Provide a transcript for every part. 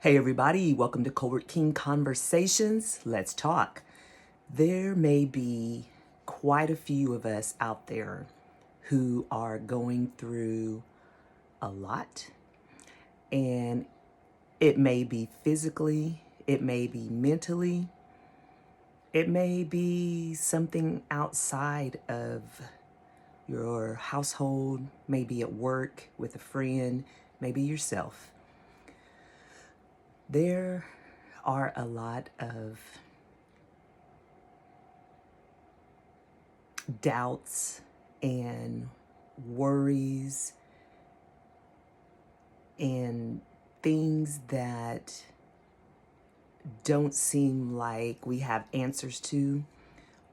Hey everybody, welcome to Covert King Conversations. Let's talk. There may be quite a few of us out there who are going through a lot, and it may be physically, it may be mentally, it may be something outside of your household, maybe at work with a friend, maybe yourself. There are a lot of doubts and worries and things that don't seem like we have answers to,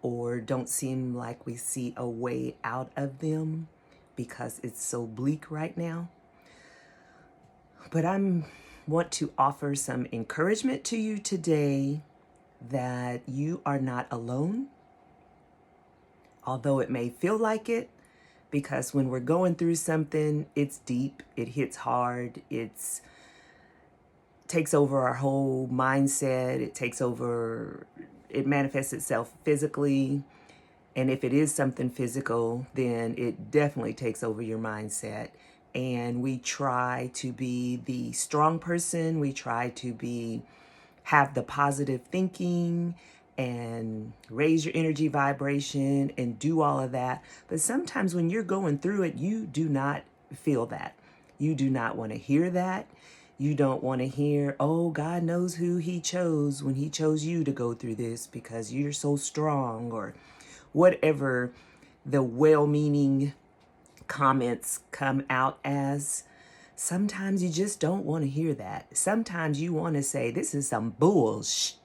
or don't seem like we see a way out of them because it's so bleak right now. But I want to offer some encouragement to you today that you are not alone, although it may feel like it, because when we're going through something, it's deep, it hits hard, it takes over our whole mindset, it manifests itself physically. And if it is something physical, then it definitely takes over your mindset. And we try to be the strong person. We try to have the positive thinking and raise your energy vibration and do all of that. But sometimes when you're going through it, you do not feel that. You do not want to hear that. You don't want to hear, oh, God knows who he chose when he chose you to go through this because you're so strong, or whatever the well-meaning comments come out as. Sometimes you just don't want to hear that. Sometimes you want to say, this is some bullshit.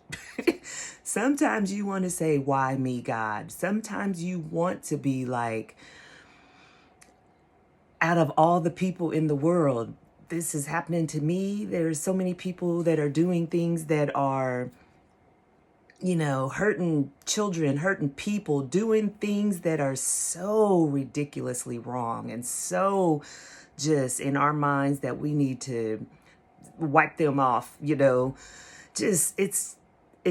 Sometimes you want to say, why me, God? Sometimes you want to be like, out of all the people in the world, this is happening to me. There's so many people that are doing things that are, hurting children, hurting people, doing things that are so ridiculously wrong and so just in our minds that we need to wipe them off, just it's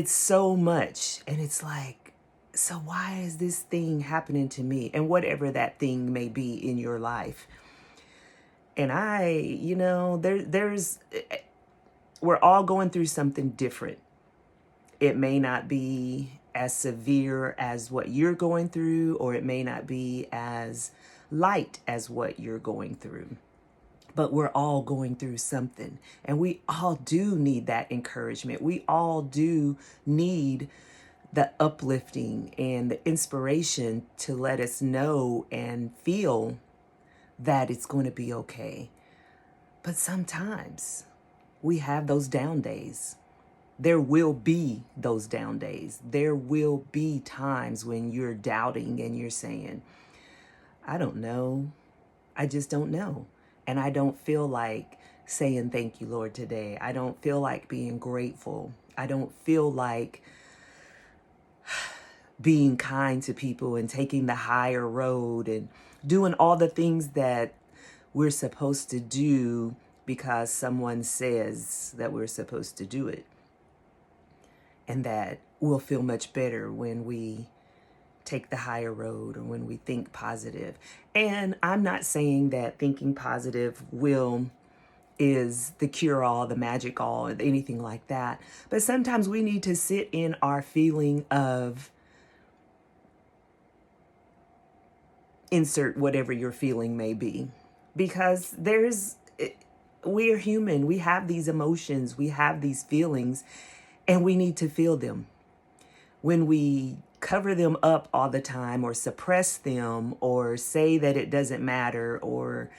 so much. And it's like, so why is this thing happening to me? And whatever that thing may be in your life. And we're all going through something different. It may not be as severe as what you're going through, or it may not be as light as what you're going through. But we're all going through something, and we all do need that encouragement. We all do need the uplifting and the inspiration to let us know and feel that it's going to be okay. But sometimes we have those down days. There will be those down days. There will be times when you're doubting and you're saying, I don't know. I just don't know. And I don't feel like saying thank you, Lord, today. I don't feel like being grateful. I don't feel like being kind to people and taking the higher road and doing all the things that we're supposed to do because someone says that we're supposed to do it. And that we'll feel much better when we take the higher road or when we think positive. And I'm not saying that thinking positive is the cure-all, the magic all, or anything like that. But sometimes we need to sit in our feeling of, insert whatever your feeling may be, because we're human. We have these emotions, we have these feelings, and we need to feel them. When we cover them up all the time, or suppress them, or say that it doesn't matter, or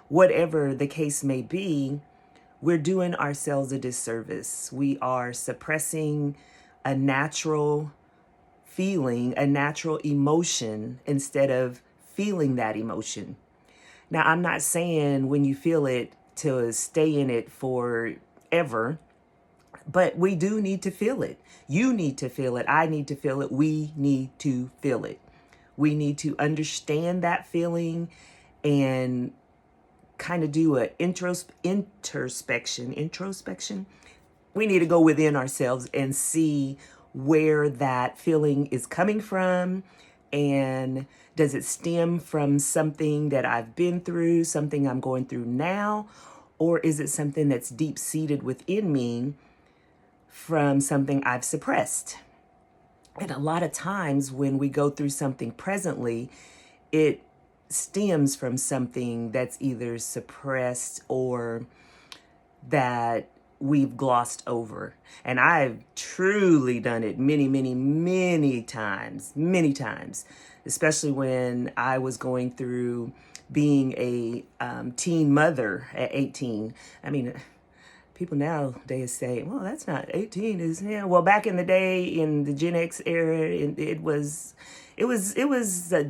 whatever the case may be, we're doing ourselves a disservice. We are suppressing a natural feeling, a natural emotion, instead of feeling that emotion. Now, I'm not saying when you feel it to stay in it forever, but we do need to feel it. You need to feel it. I need to feel it. We need to feel it. We need to understand that feeling and kind of do a introspection we need to go within ourselves and see where that feeling is coming from. And does it stem from something that I've been through, something I'm going through now? Or is it something that's deep seated within me from something I've suppressed? And a lot of times when we go through something presently, it stems from something that's either suppressed or that we've glossed over. And I've truly done it many times, especially when I was going through being a teen mother at 18. I mean, people nowadays say, well, that's not 18, is it? Well, back in the day, in the Gen X era, it was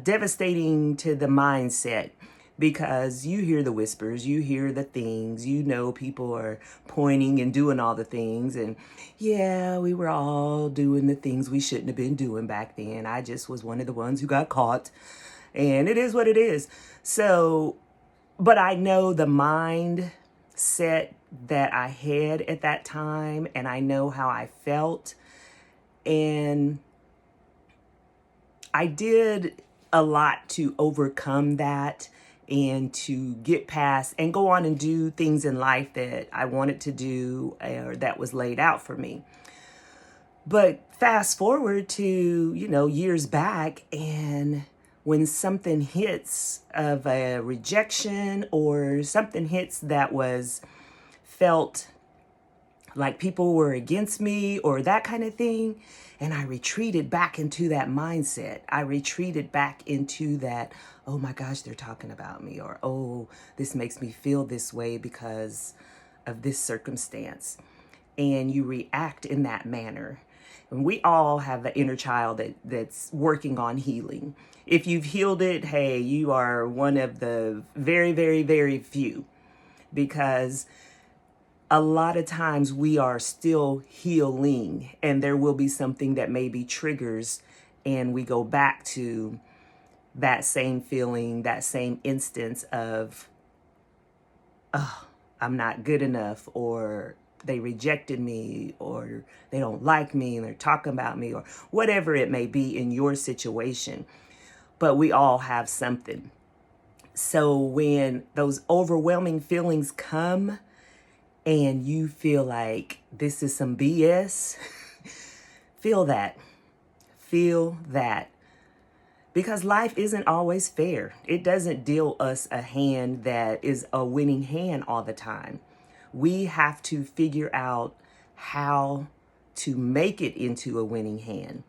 devastating to the mindset, because you hear the whispers, you hear the things, you know, people are pointing and doing all the things. And yeah, we were all doing the things we shouldn't have been doing back then. I just was one of the ones who got caught. And it is what it is. So, but I know the mindset that I had at that time, and I know how I felt. And I did a lot to overcome that and to get past and go on and do things in life that I wanted to do or that was laid out for me. But fast forward to, years back, and when something hits of a rejection or something hits that was felt like people were against me or that kind of thing, and I retreated back into that mindset. I retreated back into that, oh my gosh, they're talking about me, or oh, this makes me feel this way because of this circumstance. And you react in that manner. And we all have the inner child that's working on healing. If you've healed it, hey, you are one of the very few, because a lot of times we are still healing, and there will be something that maybe triggers, and we go back to that same feeling, that same instance of, oh, I'm not good enough, or they rejected me, or they don't like me and they're talking about me, or whatever it may be in your situation. But we all have something. So when those overwhelming feelings come and you feel like this is some BS, feel that. Feel that. Because life isn't always fair. It doesn't deal us a hand that is a winning hand all the time. We have to figure out how to make it into a winning hand.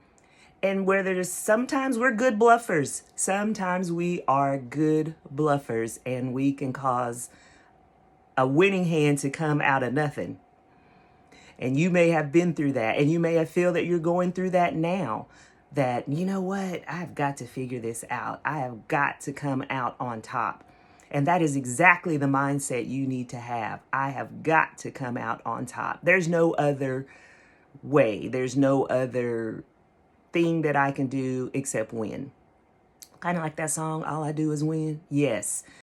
And sometimes we're good bluffers. Sometimes we are good bluffers, and we can cause a winning hand to come out of nothing. And you may have been through that, and you may have feel that you're going through that now. That, you know what, I've got to figure this out. I have got to come out on top. And that is exactly the mindset you need to have. I have got to come out on top. There's no other way. There's no other thing that I can do except win. Kind of like that song, All I Do Is Win. Yes,